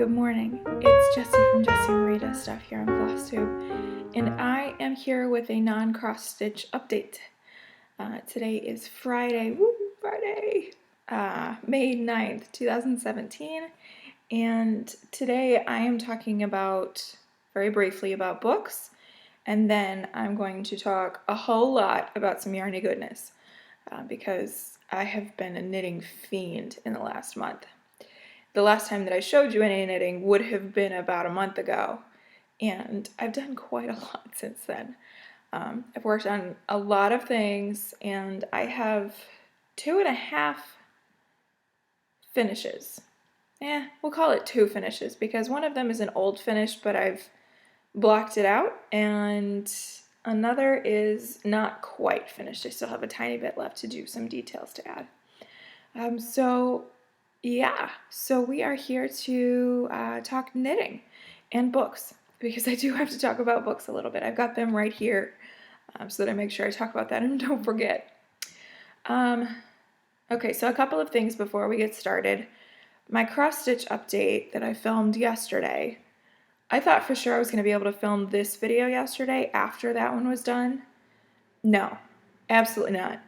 good morning. It's Jessie from Jessie and Rita Stuff here on Flosstube, and I am here with a non-cross stitch update. Today is Friday, May 9th, 2017, and today I am talking very briefly about books, and then I'm going to talk a whole lot about some yarny goodness, because I have been a knitting fiend in the last month. The last time that I showed you any knitting would have been about a month ago, and I've done quite a lot since then. I've worked on a lot of things, and I have 2.5 finishes. We'll call it 2 finishes because one of them is an old finish, but I've blocked it out, and another is not quite finished. I still have a tiny bit left to do some details to add. So we are here to talk knitting and books, because I do have to talk about books a little bit. I've got them right here so that I make sure I talk about that and don't forget. Okay, so a couple of things before we get started. My cross-stitch update that I filmed yesterday, I thought for sure I was going to be able to film this video yesterday after that one was done. No, absolutely not.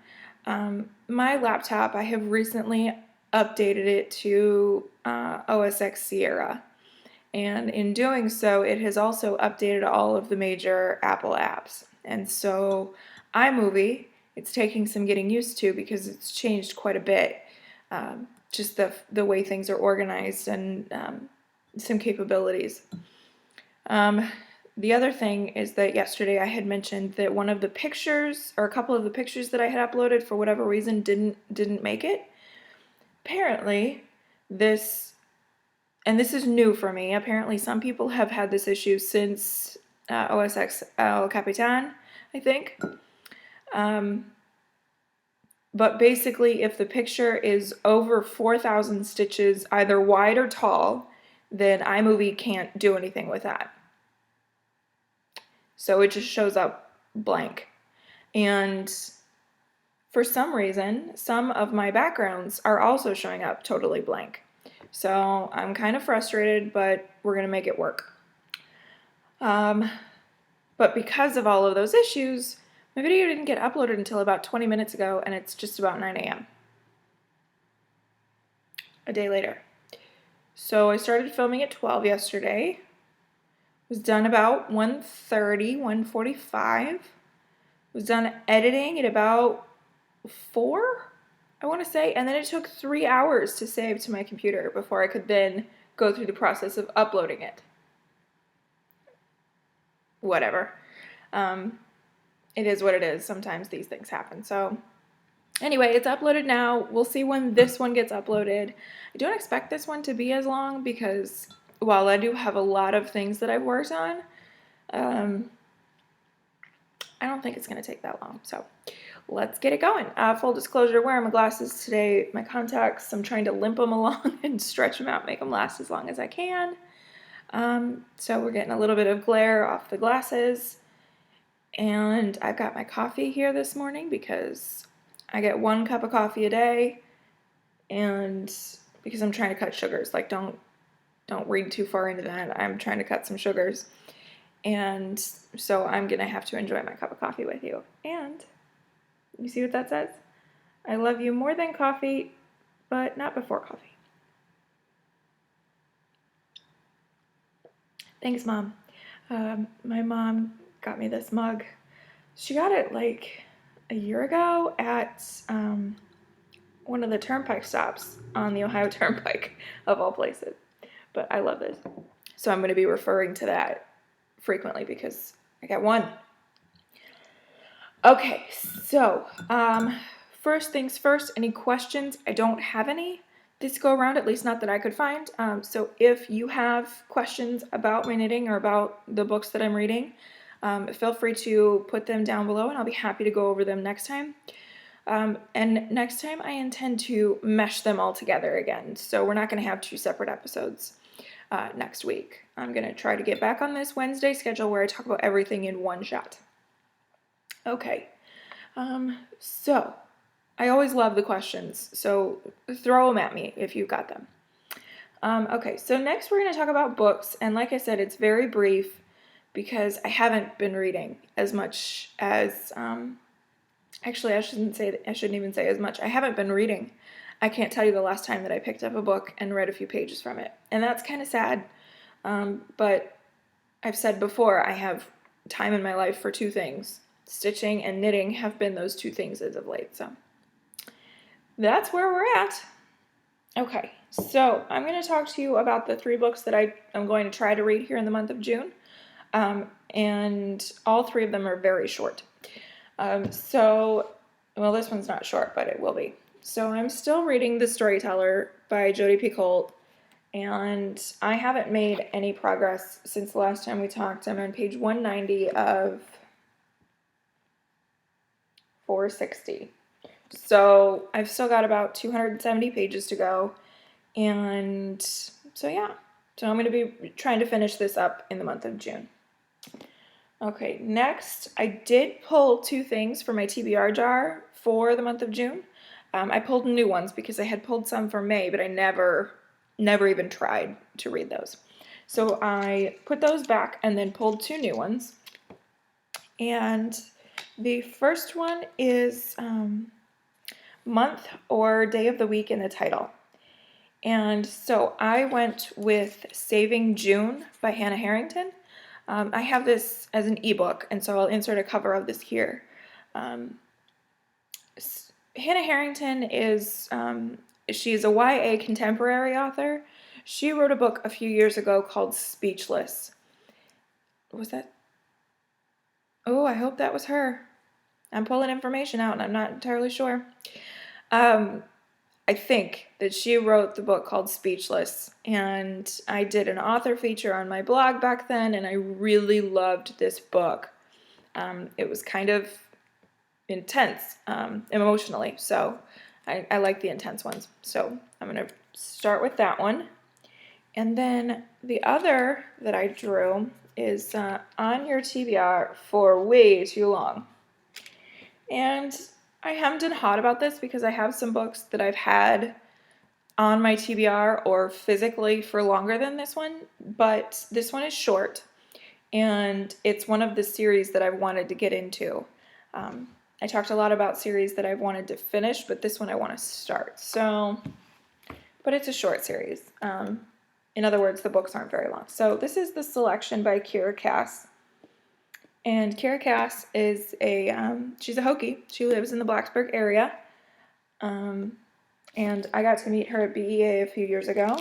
My laptop, I have recently updated it to OS X Sierra, and in doing so it has also updated all of the major Apple apps, and so iMovie, it's taking some getting used to because it's changed quite a bit, just the way things are organized and some capabilities. The other thing is that yesterday I had mentioned that one of the pictures, or a couple of the pictures that I had uploaded for whatever reason didn't make it. Apparently, this is new for me. Apparently, some people have had this issue since OS X El Capitan, I think. But basically, if the picture is over 4,000 stitches, either wide or tall, then iMovie can't do anything with that. So it just shows up blank. And for some reason, some of my backgrounds are also showing up totally blank. So I'm kind of frustrated, but we're going to make it work. But because of all of those issues, my video didn't get uploaded until about 20 minutes ago, and it's just about 9 a.m. a day later. So I started filming at 12 yesterday. Was done about 1:30, 1:45. Was done editing at about 4, I want to say, and then it took 3 hours to save to my computer before I could then go through the process of uploading it. Whatever. It is what it is. Sometimes these things happen. So anyway, it's uploaded now. We'll see when this one gets uploaded. I don't expect this one to be as long because while I do have a lot of things that I've worked on, I don't think it's going to take that long. So let's get it going. Full disclosure, wearing my glasses today, my contacts, I'm trying to limp them along and stretch them out, make them last as long as I can. So we're getting a little bit of glare off the glasses. And I've got my coffee here this morning because I get 1 cup of coffee a day, and because I'm trying to cut sugars. Like, don't read too far into that. I'm trying to cut some sugars. And so I'm going to have to enjoy my cup of coffee with you. And you see what that says? I love you more than coffee, but not before coffee. Thanks, Mom. My mom got me this mug. She got it like a year ago at one of the turnpike stops on the Ohio Turnpike, of all places. But I love this. So I'm going to be referring to that frequently because I got one. Okay, so first things first, any questions? I don't have any this go around, at least not that I could find. So if you have questions about my knitting or about the books that I'm reading, feel free to put them down below and I'll be happy to go over them next time. And next time I intend to mesh them all together again. So we're not going to have 2 separate episodes next week. I'm going to try to get back on this Wednesday schedule where I talk about everything in one shot. Okay, so I always love the questions, so throw them at me if you've got them. Okay, so next we're going to talk about books, and like I said, it's very brief because I haven't been reading as much as, actually I shouldn't even say as much. I haven't been reading. I can't tell you the last time that I picked up a book and read a few pages from it, and that's kind of sad, but I've said before, I have time in my life for two things. Stitching and knitting have been those two things as of late, so that's where we're at. Okay, so I'm going to talk to you about the 3 books that I am going to try to read here in the month of June, and all 3 of them are very short. Well, this one's not short, but it will be. So I'm still reading The Storyteller by Jodi Picoult, and I haven't made any progress since the last time we talked. I'm on page 190 of 460. So I've still got about 270 pages to go, and so yeah. So I'm going to be trying to finish this up in the month of June. Okay, next, I did pull 2 things for my TBR jar for the month of June. I pulled new ones because I had pulled some for May, but I never even tried to read those. So I put those back and then pulled 2 new ones. And the first one is month or day of the week in the title. And so I went with Saving June by Hannah Harrington. I have this as an ebook, and so I'll insert a cover of this here. Hannah Harrington is, she's a YA contemporary author. She wrote a book a few years ago called Speechless. Was that? Oh, I hope that was her. I'm pulling information out and I'm not entirely sure. I think that she wrote the book called Speechless, and I did an author feature on my blog back then, and I really loved this book. It was kind of intense emotionally, so I like the intense ones. So I'm going to start with that one. And then the other that I drew is On Your TBR for way too long. And I hemmed and hawed about this because I have some books that I've had on my TBR or physically for longer than this one, but this one is short, and it's one of the series that I've wanted to get into. I talked a lot about series that I've wanted to finish, but this one I want to start. So, but it's a short series. In other words, the books aren't very long. So this is The Selection by Kira Cass. And Kira Cass is she's a Hokie. She lives in the Blacksburg area. And I got to meet her at BEA a few years ago.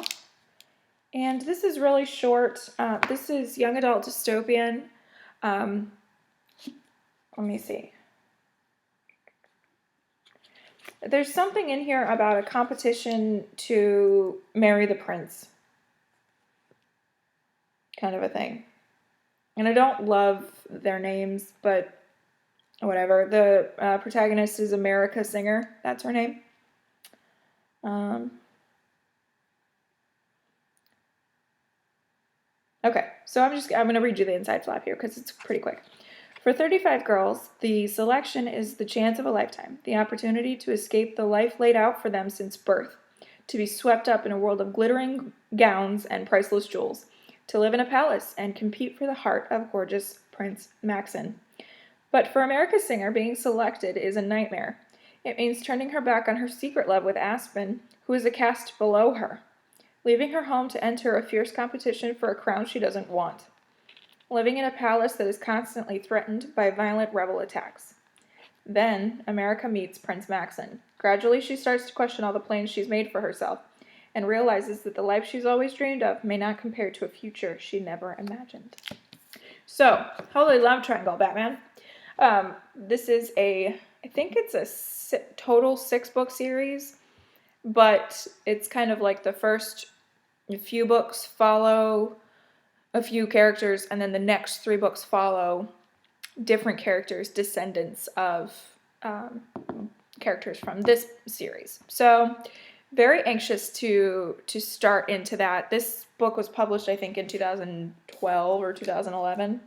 And this is really short. This is young adult dystopian. Let me see. There's something in here about a competition to marry the prince. Kind of a thing. And I don't love their names, but whatever. The protagonist is America Singer. That's her name. Okay, so I'm going to read you the inside flap here because it's pretty quick. For 35 girls, the selection is the chance of a lifetime, the opportunity to escape the life laid out for them since birth, to be swept up in a world of glittering gowns and priceless jewels, to live in a palace and compete for the heart of gorgeous Prince Maxon. But for America's Singer, being selected is a nightmare. It means turning her back on her secret love with Aspen, who is a caste below her, leaving her home to enter a fierce competition for a crown she doesn't want, living in a palace that is constantly threatened by violent rebel attacks. Then, America meets Prince Maxon. Gradually, she starts to question all the plans she's made for herself, and realizes that the life she's always dreamed of may not compare to a future she never imagined. So, Holy Love Triangle, Batman. This is I think it's a total 6-book series, but it's kind of like the first few books follow a few characters, and then the next 3 books follow different characters, descendants of characters from this series. So, very anxious to start into that. This book was published, I think, in 2012 or 2011.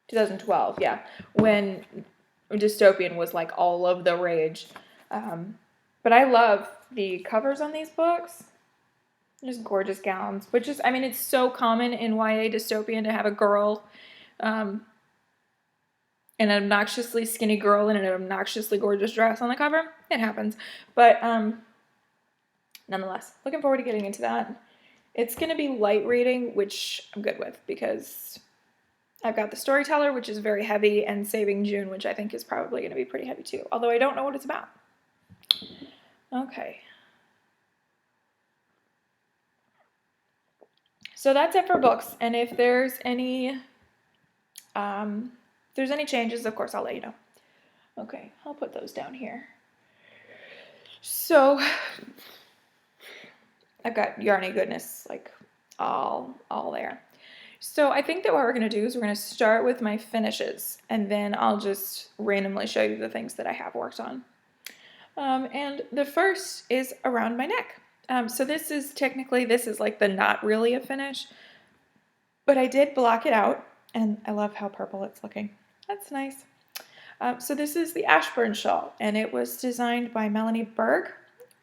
2012, yeah, when dystopian was like all of the rage. But I love the covers on these books. Just gorgeous gowns, which is, I mean, it's so common in YA dystopian to have a girl, an obnoxiously skinny girl in an obnoxiously gorgeous dress on the cover. It happens. But nonetheless, looking forward to getting into that. It's going to be light reading, which I'm good with because I've got the Storyteller, which is very heavy, and Saving June, which I think is probably going to be pretty heavy too, although I don't know what it's about. Okay. So that's it for books, and if there's any changes, of course, I'll let you know. Okay, I'll put those down here. So I've got yarny goodness like all there. So I think that what we're going to do is we're going to start with my finishes, and then I'll just randomly show you the things that I have worked on. And the first is around my neck. So this is like the not really a finish, but I did block it out, and I love how purple it's looking. That's nice. So this is the Ashburn shawl, and it was designed by Melanie Berg,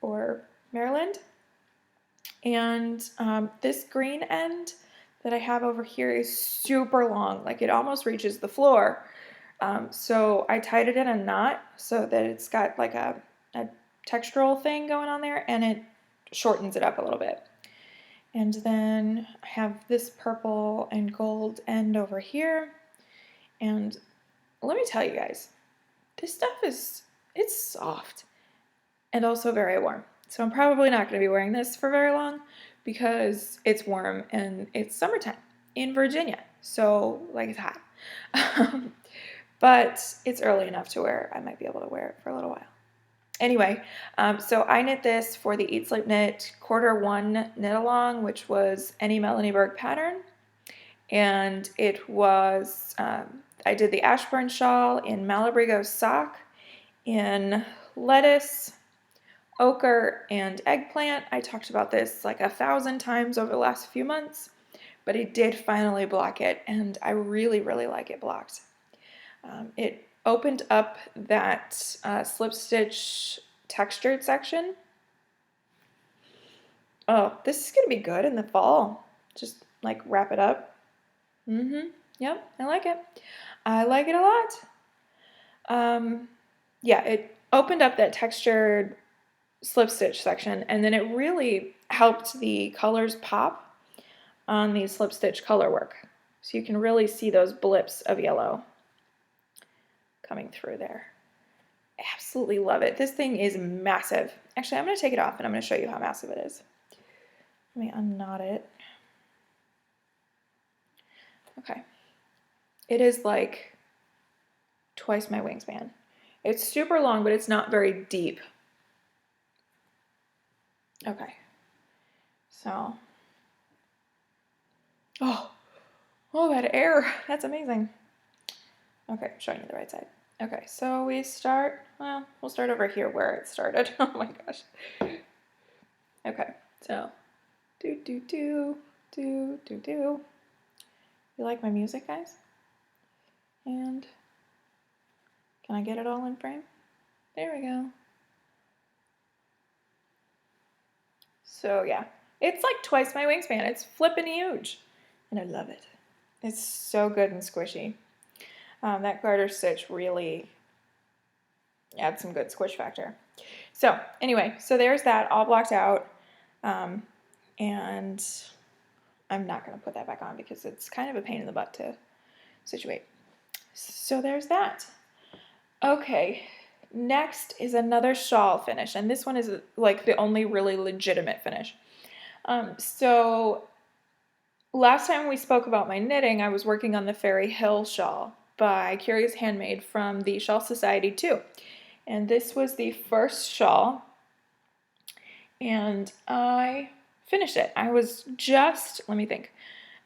or Maryland. And this green end that I have over here is super long, like it almost reaches the floor. So I tied it in a knot so that it's got like a textural thing going on there, and it shortens it up a little bit. And then I have this purple and gold end over here. And let me tell you guys, this stuff it's soft and also very warm. So I'm probably not going to be wearing this for very long because it's warm and it's summertime in Virginia. So like it's hot. But it's early enough to where I might be able to wear it for a little while. Anyway, so I knit this for the Eat Sleep Knit Q1 knit along, which was any Melanie Berg pattern. And it was, I did the Ashburn shawl in Malabrigo sock, in lettuce, ochre, and eggplant. I talked about this like 1,000 times over the last few months, but I did finally block it, and I really, really like it blocked. It opened up that slip stitch textured section. Oh, this is going to be good in the fall. Just like wrap it up. Yep, I like it. I like it a lot. Yeah, it opened up that textured slip stitch section, and then it really helped the colors pop on the slip stitch color work. So you can really see those blips of yellow coming through there. Absolutely love it. This thing is massive. Actually, I'm going to take it off and I'm going to show you how massive it is. Let me unknot it. Okay. It is like twice my wingspan. It's super long, but it's not very deep. Okay. So, oh, that air. That's amazing. Okay, I'm showing you the right side. Okay, so we'll start over here where it started. Oh my gosh. Okay, so, do. You like my music, guys? And can I get it all in frame? There we go. So yeah, it's like twice my wingspan. It's flippin' huge, and I love it. It's so good and squishy. That garter stitch really adds some good squish factor. So anyway, so there's that all blocked out, and I'm not going to put that back on because it's kind of a pain in the butt to situate. So there's that. Okay, next is another shawl finish, and this one is like the only really legitimate finish. So last time we spoke about my knitting, I was working on the Fairy Hill shawl by Curious Handmade from the Shawl Society too. And this was the first shawl, and I finished it. I was just, let me think,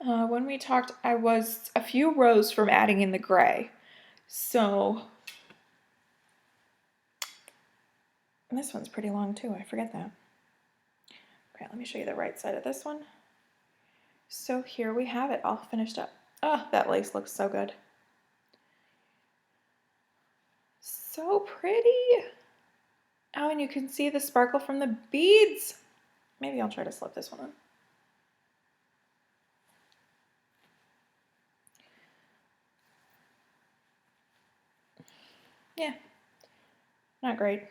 when we talked, I was a few rows from adding in the gray. So, and this one's pretty long too, I forget that. Okay, let me show you the right side of this one. So here we have it all finished up. Oh, that lace looks so good. So pretty. Oh, and you can see the sparkle from the beads. Maybe I'll try to slip this one on. Yeah, not great.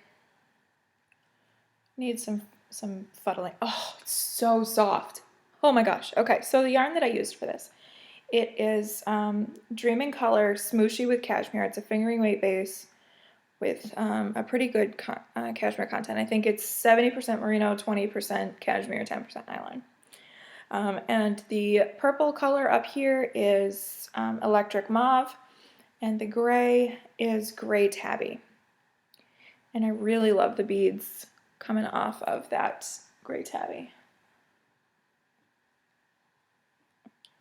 Need some fuddling. Oh, it's so soft. Oh my gosh. Okay, so the yarn that I used for this, it is Dream in Color Smooshy with Cashmere. It's a fingering weight base with a pretty good cashmere content. I think it's 70% merino, 20% cashmere, 10% nylon. And the purple color up here is Electric Mauve, and the gray is Gray Tabby. And I really love the beads coming off of that Gray Tabby.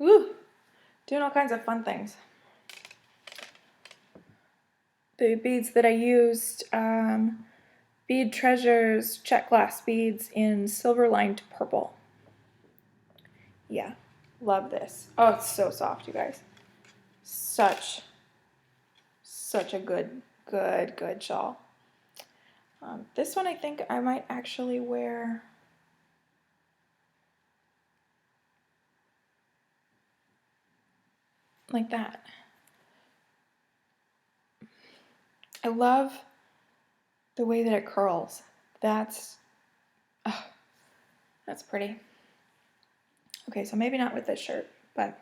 Woo! Doing all kinds of fun things. The beads that I used, Bead Treasures check glass beads in silver lined purple. Yeah, love this. Oh, it's so soft, you guys. Such a good shawl. This one I think I might actually wear like that. I love the way that it curls. That's pretty. Okay, so maybe not with this shirt, but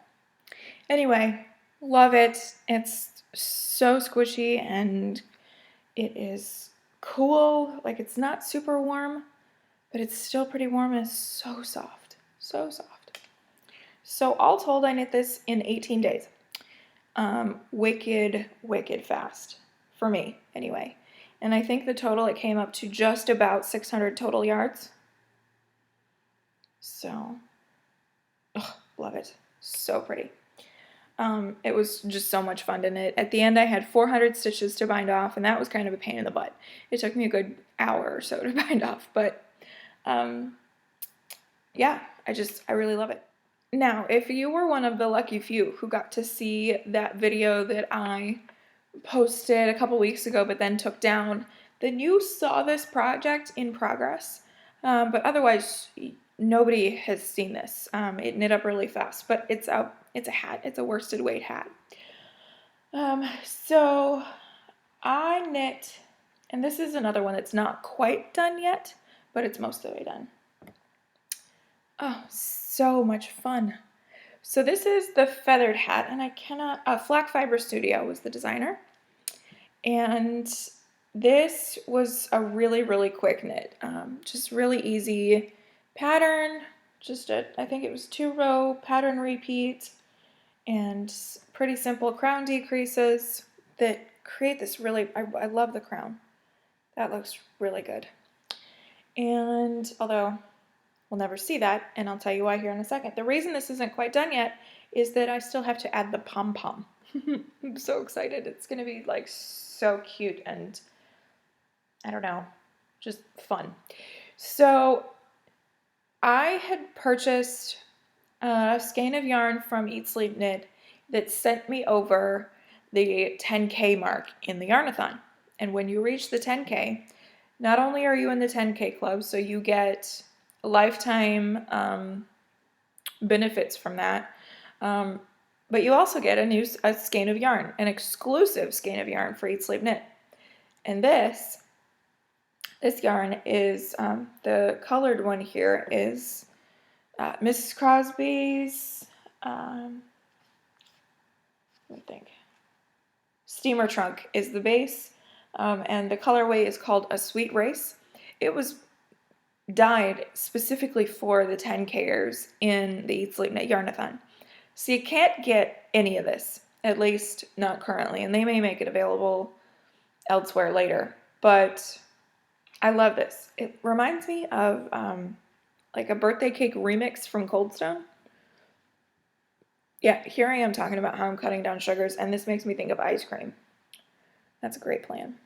anyway, love it. It's so squishy and it is cool. Like, it's not super warm, but it's still pretty warm and it's so soft. So soft. So all told, I knit this in 18 days. Wicked fast. For me, anyway. And I think the total, it came up to just about 600 total yards. So, love it. So pretty. It was just so much fun to knit. At the end, I had 400 stitches to bind off, and that was kind of a pain in the butt. It took me a good hour or so to bind off, but yeah, I really love it. Now, if you were one of the lucky few who got to see that video that I posted a couple weeks ago but then took down, then you saw this project in progress, but otherwise nobody has seen this. It knit up really fast, but it's a hat. It's a worsted weight hat. So I knit, and this is another one that's not quite done yet, but it's most of the way done. Oh, so much fun. So this is the feathered hat, and I cannot, Flack Fiber Studio was the designer. And this was a really quick knit, just really easy pattern, just I think it was 2-row pattern repeat, and pretty simple crown decreases that create this really, I love the crown. That looks really good. And although we'll never see that, and I'll tell you why here in a second. The reason this isn't quite done yet is that I still have to add the pom-pom. I'm so excited. It's going to be like so cute and I don't know, just fun. So I had purchased a skein of yarn from Eat Sleep Knit that sent me over the 10K mark in the Yarnathon. And when you reach the 10K, not only are you in the 10K club, so you get lifetime benefits from that, but you also get a skein of yarn, an exclusive skein of yarn for Eat Sleep Knit. And this yarn is, the colored one here is Mrs. Crosby's, let me think, Steamer Trunk is the base, and the colorway is called A Sweet Race. It was dyed specifically for the 10Kers in the Eat Sleep Knit Yarnathon. So you can't get any of this, at least not currently, and they may make it available elsewhere later, but I love this. It reminds me of like a birthday cake remix from Cold Stone. Yeah, here I am talking about how I'm cutting down sugars, and this makes me think of ice cream. That's a great plan.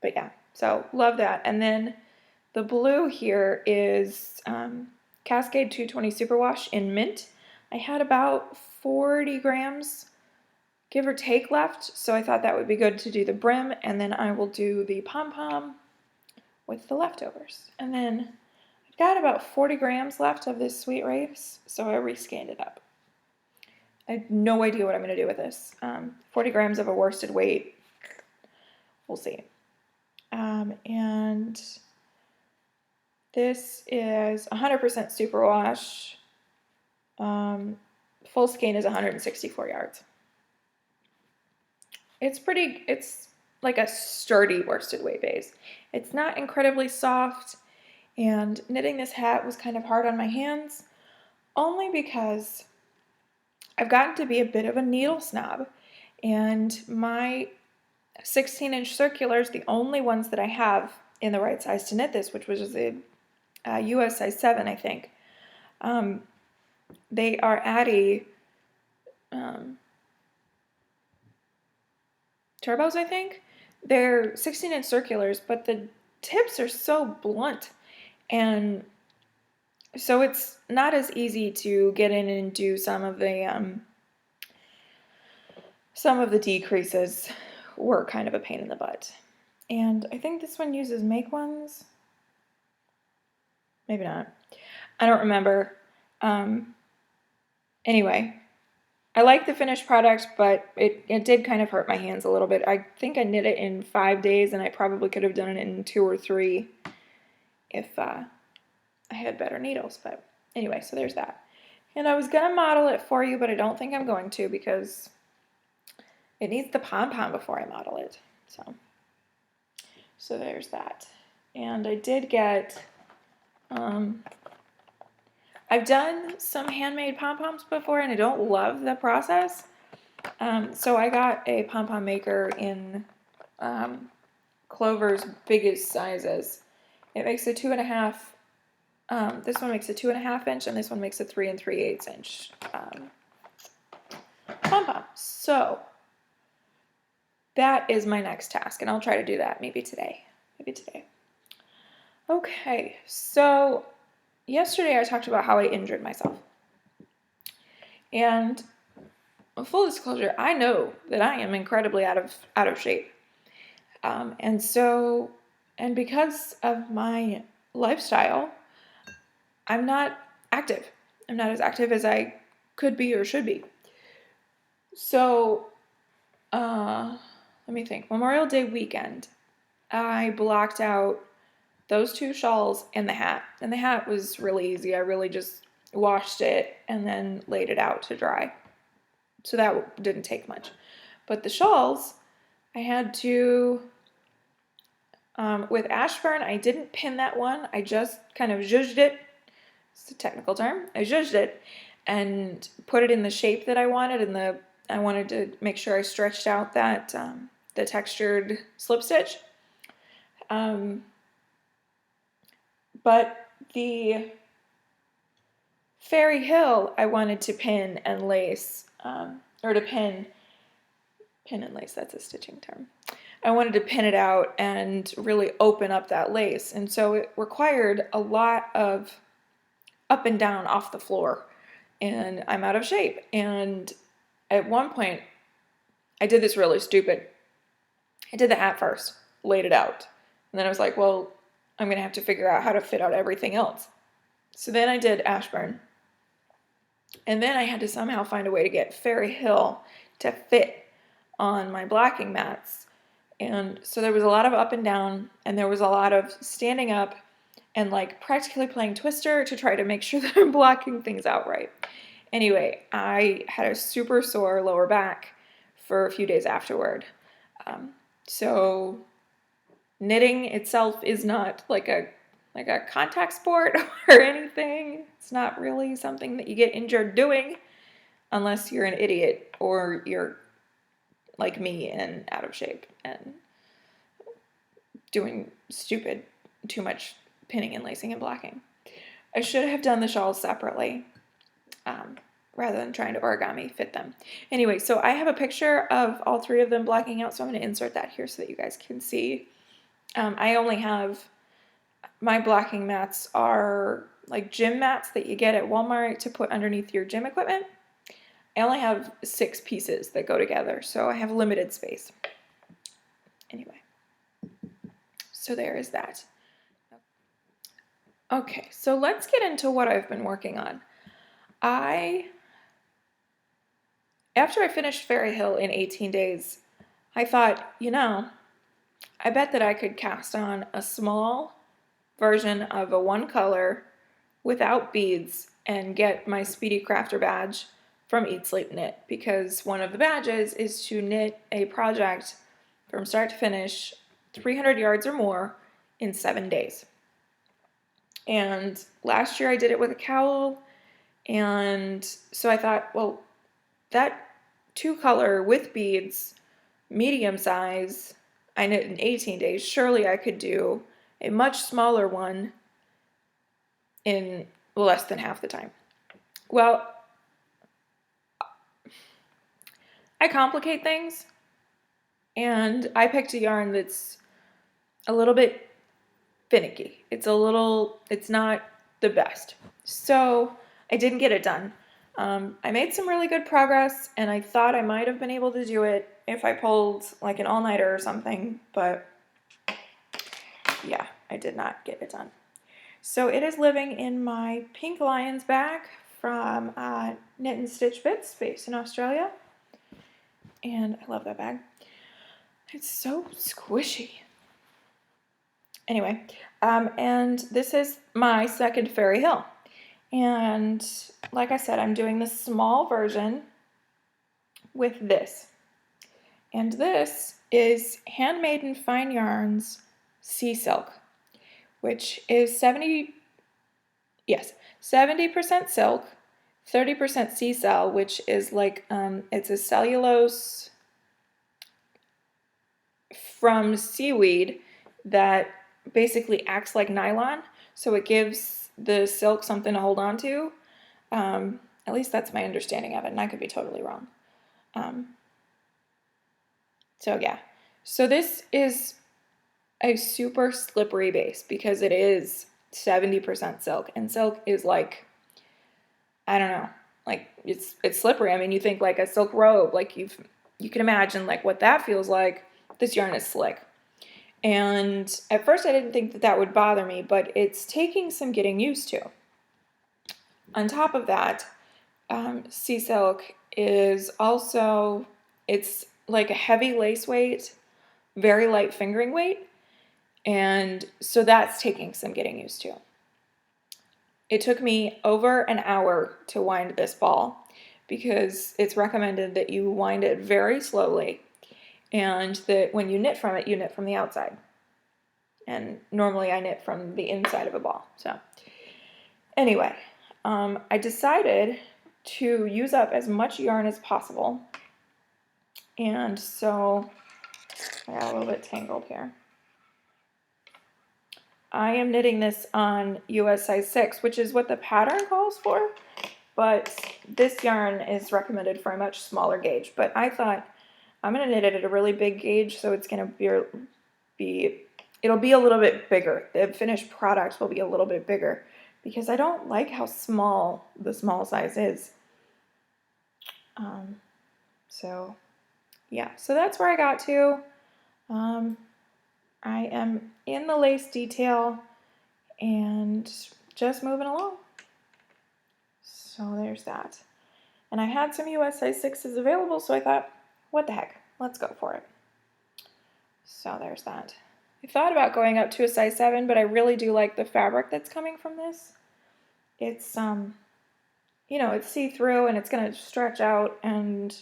But yeah, so love that. And then the blue here is Cascade 220 Superwash in mint. I had about 40 grams give or take left, so I thought that would be good to do the brim, and then I will do the pom-pom with the leftovers. And then I've got about 40 grams left of this sweet rice, so I rescanned it up. I have no idea what I'm going to do with this. 40 grams of a worsted weight. We'll see. And this is 100% superwash. Full skein is 164 yards. It's like a sturdy worsted weight base. It's not incredibly soft, and knitting this hat was kind of hard on my hands, only because I've gotten to be a bit of a needle snob, and my 16-inch circulars, the only ones that I have in the right size to knit this, which was a US size 7, I think, they are Addy turbos, I think. They're 16-inch circulars, but the tips are so blunt, and so it's not as easy to get in and do some of the decreases were kind of a pain in the butt. And I think this one uses make ones. Maybe not. I don't remember. Anyway, I like the finished product, but it did kind of hurt my hands a little bit. I think I knit it in 5 days, and I probably could have done it in 2 or 3 if I had better needles. But anyway, so there's that. And I was going to model it for you, but I don't think I'm going to because it needs the pom-pom before I model it. So there's that. And I did get, I've done some handmade pom-poms before, and I don't love the process. So I got a pom-pom maker in Clover's biggest sizes. It makes a 2.5, this one makes a 2.5 inch, and this one makes a 3 3/8 inch pom-pom. So that is my next task, and I'll try to do that maybe today. Okay, so yesterday I talked about how I injured myself. And full disclosure, I know that I am incredibly out of shape. And because of my lifestyle, I'm not active. I'm not as active as I could be or should be. So, let me think. Memorial Day weekend, I blocked out those 2 shawls and the hat. And the hat was really easy. I really just washed it and then laid it out to dry. So that didn't take much. But the shawls, I had to, with Ashburn, I didn't pin that one. I just kind of zhuzhed it. It's a technical term. I zhuzhed it and put it in the shape that I wanted. And I wanted to make sure I stretched out that the textured slip stitch. But the Fairy Hill, I wanted to pin and lace, or to pin and lace, that's a stitching term. I wanted to pin it out and really open up that lace. And so it required a lot of up and down off the floor. And I'm out of shape. And at one point, I did this really stupid. I did the hat first, laid it out. And then I was like, well, I'm going to have to figure out how to fit out everything else. So then I did Ashburn. And then I had to somehow find a way to get Fairy Hill to fit on my blocking mats. And so there was a lot of up and down, and there was a lot of standing up and like practically playing Twister to try to make sure that I'm blocking things out right. Anyway, I had a super sore lower back for a few days afterward. So knitting itself is not like a contact sport or anything. It's not really something that you get injured doing unless you're an idiot or you're like me and out of shape and doing stupid, too much pinning and lacing and blocking. I should have done the shawls separately rather than trying to origami fit them. Anyway, so I have a picture of all 3 of them blocking out, so I'm going to insert that here so that you guys can see. I only have, my blocking mats are like gym mats that you get at Walmart to put underneath your gym equipment. I only have 6 pieces that go together, so I have limited space. Anyway, so there is that. Okay, so let's get into what I've been working on. After I finished Fairy Hill in 18 days, I thought, you know, I bet that I could cast on a small version of a one color without beads and get my Speedy Crafter badge from Eat Sleep Knit, because one of the badges is to knit a project from start to finish 300 yards or more in 7 days. And last year I did it with a cowl, and so I thought, well, that 2-color with beads, medium size, I knit in 18 days, surely I could do a much smaller one in less than half the time. Well, I complicate things, and I picked a yarn that's a little bit finicky. It's not the best. So I didn't get it done. I made some really good progress, and I thought I might have been able to do it if I pulled like an all-nighter or something, but yeah, I did not get it done. So it is living in my Pink Lions bag from Knit and Stitch Bits, based in Australia. And I love that bag. It's so squishy. Anyway, and this is my second Fairy Hill. And like I said, I'm doing the small version with this. And this is Handmaiden Fine Yarns Sea Silk, which is 70% silk, 30% sea cell, which is like, it's a cellulose from seaweed that basically acts like nylon, so it gives the silk something to hold on to. At least that's my understanding of it, and I could be totally wrong. So yeah, so this is a super slippery base because it is 70% silk, and silk is like, I don't know, like it's slippery. I mean, you think like a silk robe, like you can imagine like what that feels like. This yarn is slick. And at first I didn't think that that would bother me, but it's taking some getting used to. On top of that, sea silk is also, it's like a heavy lace weight, very light fingering weight, and so that's taking some getting used to. It took me over an hour to wind this ball because it's recommended that you wind it very slowly, and that when you knit from it, you knit from the outside. And normally I knit from the inside of a ball. So anyway, I decided to use up as much yarn as possible. And so I got a little bit tangled here. I am knitting this on US size 6, which is what the pattern calls for, but this yarn is recommended for a much smaller gauge. But I thought I'm going to knit it at a really big gauge, so it's going to it'll be a little bit bigger. The finished product will be a little bit bigger because I don't like how small the small size is. So yeah, so that's where I got to. I am in the lace detail and just moving along. So there's that. And I had some US size 6s available, so I thought, what the heck, let's go for it. So there's that. I thought about going up to a size 7, but I really do like the fabric that's coming from this. It's, you know, it's see-through and it's going to stretch out and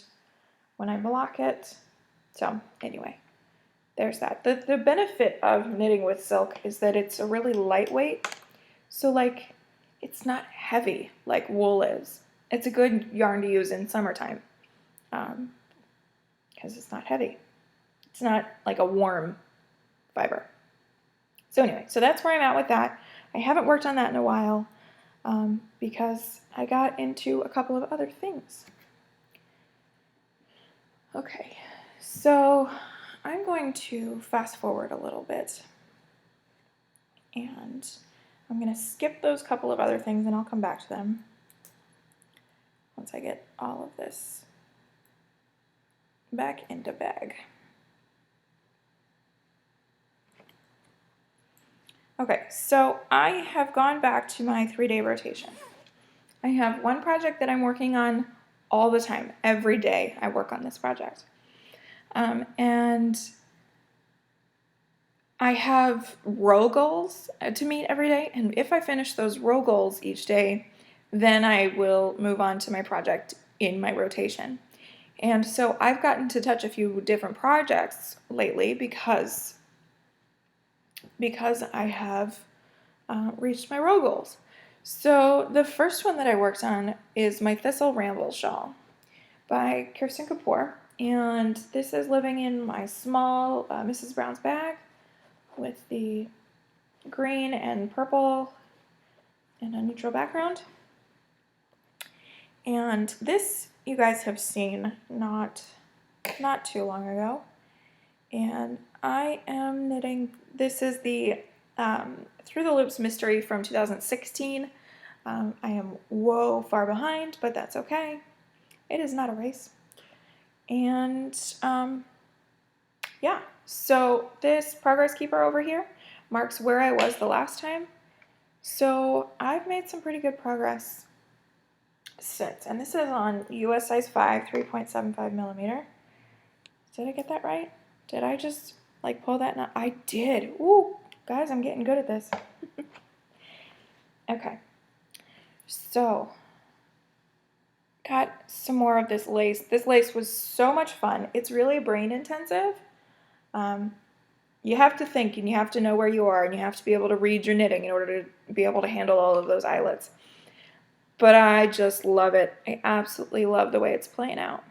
when I block it. So anyway, there's that. The benefit of knitting with silk is that it's a really lightweight. So like, it's not heavy like wool is. It's a good yarn to use in summertime because it's not heavy. It's not like a warm fiber. So anyway, so that's where I'm at with that. I haven't worked on that in a while because I got into a couple of other things. Okay, so I'm going to fast forward a little bit and I'm going to skip those couple of other things and I'll come back to them. once I get all of this back into bag. Okay, so I have gone back to my 3-day rotation. I have one project that I'm working on all the time. Every day I work on this project. And I have row goals to meet every day. And if I finish those row goals each day, then I will move on to my project in my rotation. And so I've gotten to touch a few different projects lately because I have reached my row goals. So the first one that I worked on is my Fissile Ramble Shawl by Kirsten Kapoor. And this is living in my small Mrs. Brown's bag with the green and purple and a neutral background. And this you guys have seen not too long ago. And I am knitting, this is the Through the Loops Mystery from 2016. I am far behind, but that's okay. It is not a race. And yeah, so this progress keeper over here marks where I was the last time. So I've made some pretty good progress since. And this is on US size 5, 3.75 millimeter. Did I get that right? Did I just like pull that knot? I did. Ooh, guys, I'm getting good at this. Okay. So, got some more of this lace. This lace was so much fun. It's really brain intensive. You have to think and you have to know where you are and you have to be able to read your knitting in order to be able to handle all of those eyelets. But I just love it. I absolutely love the way it's playing out.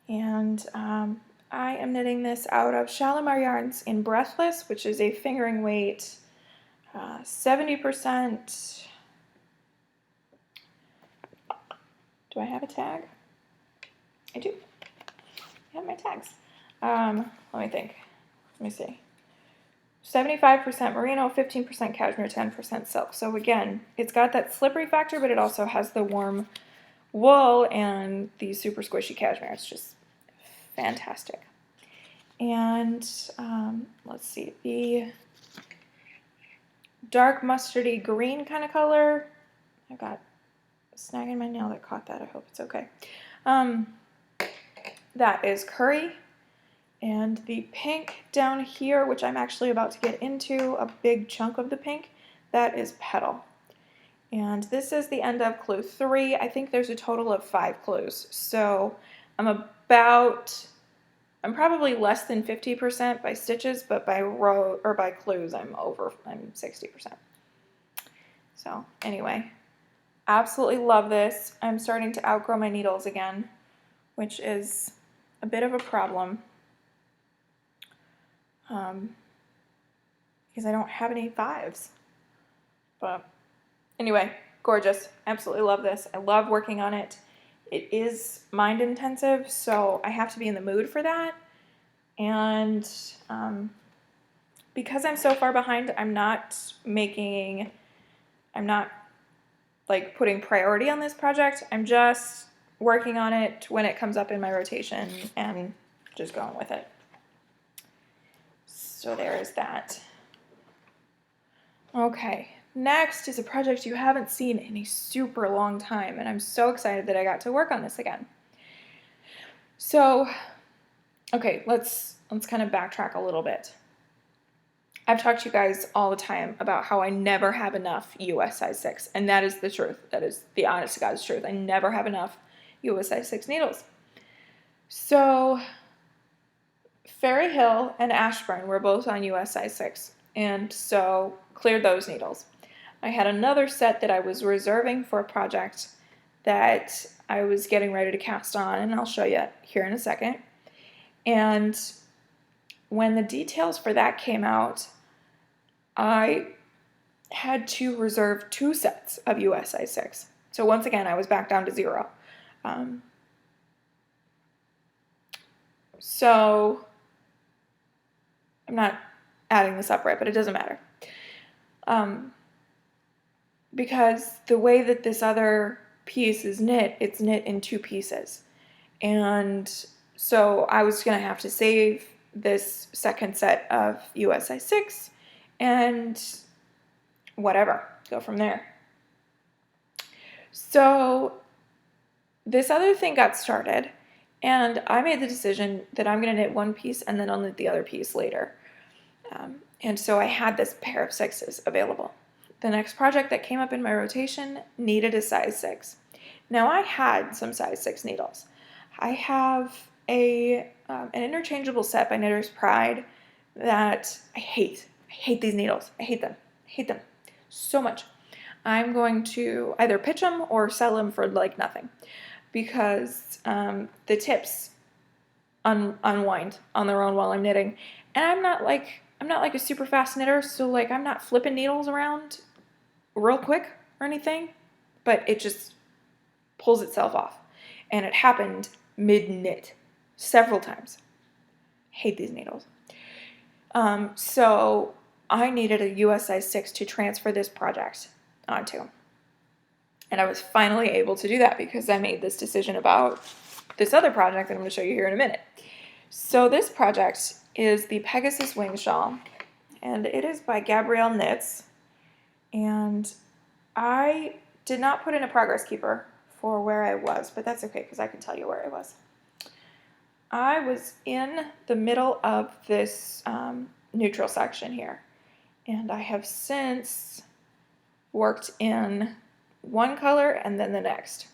And I am knitting this out of Shalimar Yarns in Breathless, which is a fingering weight 70%. Do I have a tag? I do. I have my tags. Let me think. Let me see. 75% merino, 15% cashmere, 10% silk. So again, it's got that slippery factor, but it also has the warm wool and the super squishy cashmere. It's just fantastic. And let's see, the dark mustardy green kind of color. I got a snag in my nail that caught that. I hope it's okay. That is Curry. And the pink down here, which I'm actually about to get into, a big chunk of the pink, that is Petal. And this is the end of clue 3. I think there's a total of 5 clues. So I'm probably less than 50% by stitches, but by row or by clues I'm 60%. So anyway, absolutely love this. I'm starting to outgrow my needles again, which is a bit of a problem. Because I don't have any 5s. But anyway, gorgeous. Absolutely love this. I love working on it. It is mind intensive, so I have to be in the mood for that. And because I'm so far behind, I'm not like putting priority on this project. I'm just working on it when it comes up in my rotation and just going with it. So there is that. Okay, next is a project you haven't seen in a super long time, and I'm so excited that I got to work on this again. So, okay, let's kind of backtrack a little bit. I've talked to you guys all the time about how I never have enough US size 6, and that is the truth. That is the honest to God's truth. I never have enough US size 6 needles. So Fairy Hill and Ashburn were both on US size 6, and so cleared those needles. I had another set that I was reserving for a project that I was getting ready to cast on, and I'll show you here in a second. And when the details for that came out, I had to reserve 2 sets of US size 6. So once again, I was back down to 0. So I'm not adding this up right, but it doesn't matter. Because the way that this other piece is knit, it's knit in 2 pieces. And so I was going to have to save this second set of US size 6 and whatever, go from there. So this other thing got started, and I made the decision that I'm going to knit one piece and then I'll knit the other piece later. And so I had this pair of 6s available. The next project that came up in my rotation needed a size 6. Now I had some size 6 needles. I have an interchangeable set by Knitter's Pride that I hate. I hate these needles. I hate them. I hate them so much. I'm going to either pitch them or sell them for like nothing, because the tips unwind on their own while I'm knitting, and I'm not like a super fast knitter, so like I'm not flipping needles around real quick or anything, but it just pulls itself off, and it happened mid-knit several times. Hate these needles. So I needed a US size 6 to transfer this project onto. And I was finally able to do that because I made this decision about this other project that I'm going to show you here in a minute. So this project is the Pegasus Wing Shawl, and it is by Gabrielle Knits. And I did not put in a progress keeper for where I was, but that's okay because I can tell you where I was. I was in the middle of this neutral section here, and I have since worked in one color and then the next.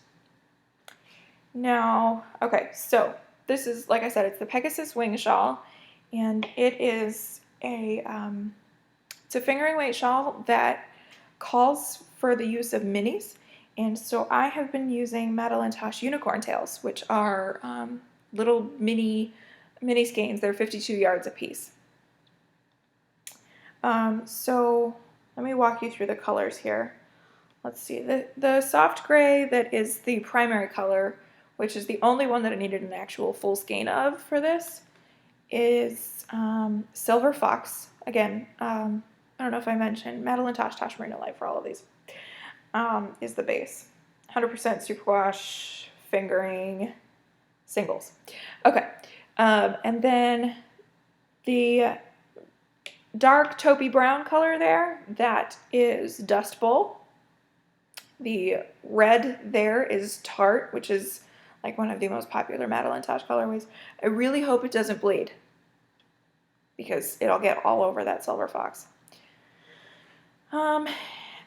Now, okay, so this is, like I said, it's the Pegasus Wing Shawl, and it is it's a fingering weight shawl that calls for the use of minis, and so I have been using Madeline Tosh unicorn tails, which are little mini skeins. They're 52 yards a piece. So let me walk you through the colors here. Let's see, the soft gray that is the primary color, which is the only one that I needed an actual full skein of for this, is Silver Fox. Again, I don't know if I mentioned Madeline Tosh Merino Light for all of these, is the base. 100% superwash, fingering, singles. Okay, and then the dark taupey brown color there, that is Dust Bowl. The red there is Tart, which is like one of the most popular Madeline Tosh colorways. I really hope it doesn't bleed, because it'll get all over that Silver Fox.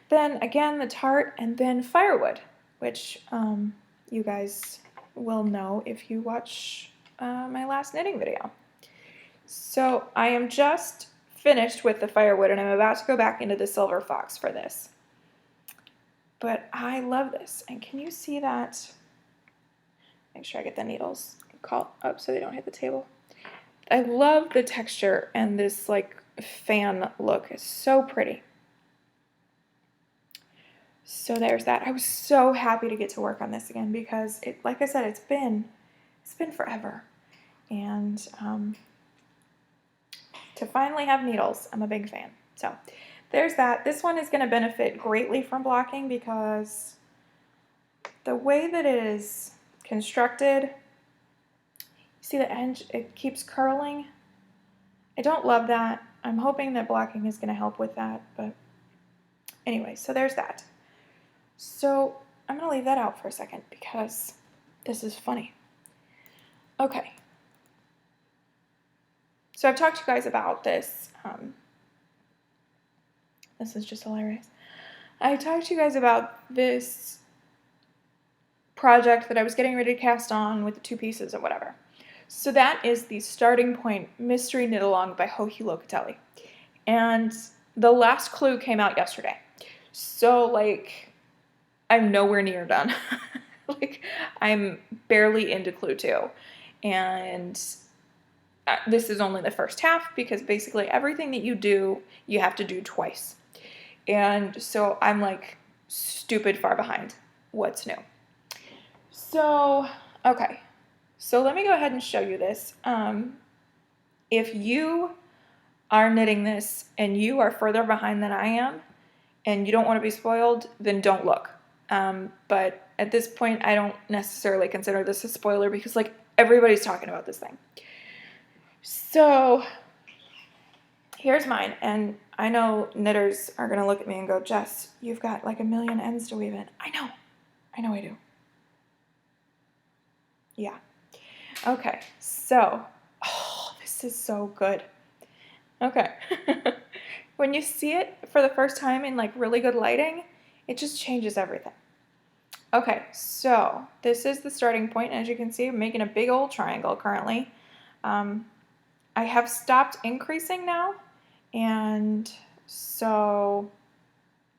Then again the Tart, and then Firewood, which you guys will know if you watch my last knitting video. So I am just finished with the Firewood, and I'm about to go back into the Silver Fox for this. But I love this, and can you see that? Make sure I get the needles caught up so they don't hit the table. I love the texture, and this like fan look is so pretty. So there's that. I was so happy to get to work on this again, because it, like I said, it's been forever, and to finally have needles, I'm a big fan. So there's that. This one is going to benefit greatly from blocking, because the way that it is constructed, you see the edge, it keeps curling. I don't love that. I'm hoping that blocking is going to help with that, but anyway, so there's that. So I'm going to leave that out for a second because this is funny. Okay. So I've talked to you guys about this. This is just hilarious. I talked to you guys about this project that I was getting ready to cast on with the 2 pieces or whatever. So that is the Starting Point Mystery Knit Along by Joji Locatelli. And the last clue came out yesterday. So like, I'm nowhere near done. Like, I'm barely into clue 2. And this is only the first half, because basically everything that you do, you have to do twice. And so I'm like stupid far behind what's new. So, okay. So let me go ahead and show you this. If you are knitting this and you are further behind than I am, and you don't want to be spoiled, then don't look. But at this point, I don't necessarily consider this a spoiler because like everybody's talking about this thing. So here's mine, and I know knitters are gonna look at me and go, Jess, you've got like a million ends to weave in. I know I do. Yeah. Okay, so, oh, this is so good. Okay. When you see it for the first time in like really good lighting, it just changes everything. Okay, so this is the starting point. As you can see, I'm making a big old triangle currently. I have stopped increasing now, and so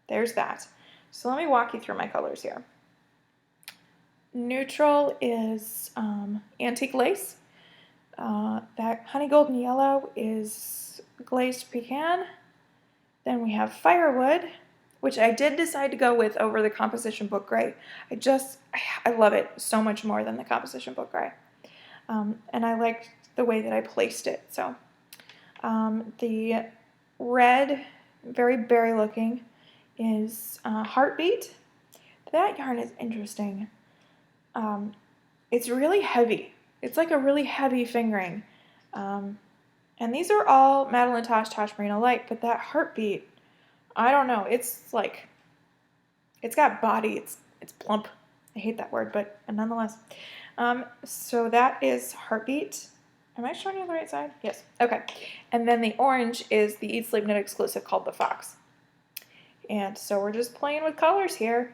there's that. So let me walk you through my colors here. Neutral is antique lace. That honey golden yellow is glazed pecan. Then we have firewood, which I did decide to go with over the composition book gray. I love it so much more than the composition book gray. And I liked the way that I placed it. So the red, very berry looking, is heartbeat. That yarn is interesting. It's really heavy. It's like a really heavy fingering. And these are all Madeline Tosh Merino Light, but that heartbeat, I don't know. It's like, it's got body. It's plump. I hate that word, but nonetheless. So that is heartbeat. Am I showing you the right side? Yes. Okay. And then the orange is the Eat Sleep Knit exclusive called the Fox. And so we're just playing with colors here.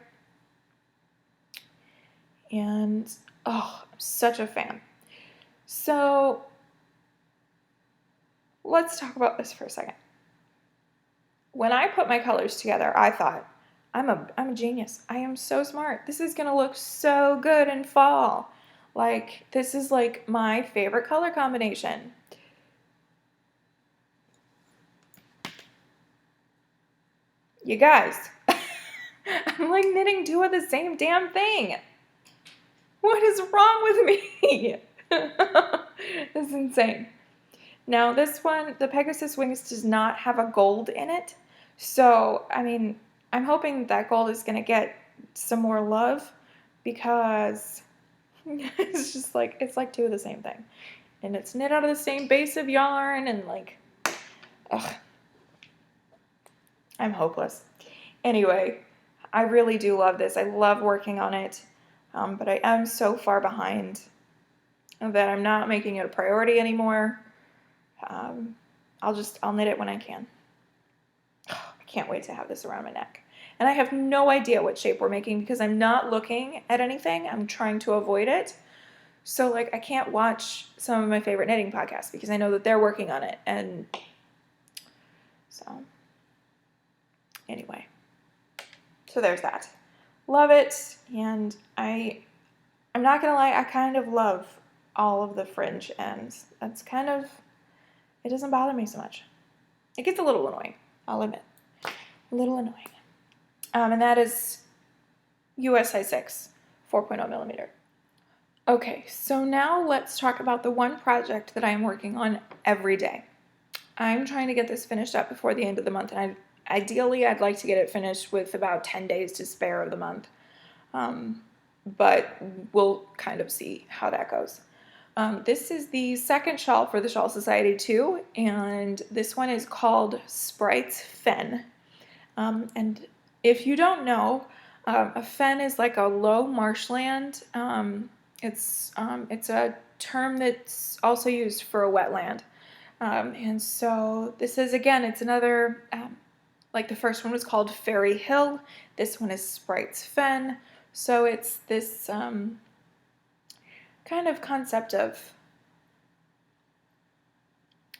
And, oh, I'm such a fan. So let's talk about this for a second. When I put my colors together, I thought, I'm a genius. I am so smart. This is going to look so good in fall. Like, this is like my favorite color combination. You guys, I'm like knitting two of the same damn thing. What is wrong with me? This is insane. Now this one, the Pegasus Wings, does not have a gold in it. So, I mean, I'm hoping that gold is going to get some more love because it's just like, it's like two of the same thing. And it's knit out of the same base of yarn and like, ugh. I'm hopeless. Anyway, I really do love this. I love working on it, but I am so far behind that I'm not making it a priority anymore. I'll knit it when I can. Oh, I can't wait to have this around my neck. And I have no idea what shape we're making because I'm not looking at anything. I'm trying to avoid it. So like I can't watch some of my favorite knitting podcasts because I know that they're working on it. And so anyway, so there's that. Love it. And I'm not gonna lie, I kind of love all of the fringe ends. That's kind of, it doesn't bother me so much. It gets a little annoying, I'll admit. A little annoying. And that is US size 6, 4.0 millimeter. Okay, so now let's talk about the one project that I'm working on every day. I'm trying to get this finished up before the end of the month, and ideally I'd like to get it finished with about 10 days to spare of the month. But we'll kind of see how that goes. This is the second shawl for the Shawl Society 2, and this one is called Sprite Fen. And if you don't know, a fen is like a low marshland. It's a term that's also used for a wetland. And so this is, again, it's another, like the first one was called Fairy Hill. This one is Sprite's Fen. So it's this kind of concept of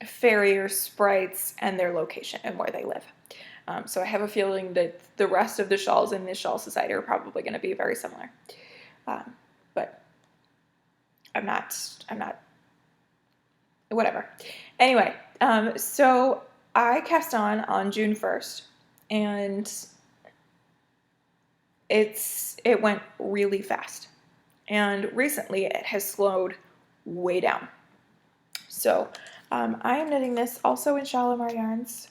fairy or sprites and their location and where they live. So I have a feeling that the rest of the shawls in this Shawl Society are probably going to be very similar. But I'm not, whatever. Anyway, so I cast on June 1st, and it went really fast. And recently it has slowed way down. So I am knitting this also in Shalimar yarns.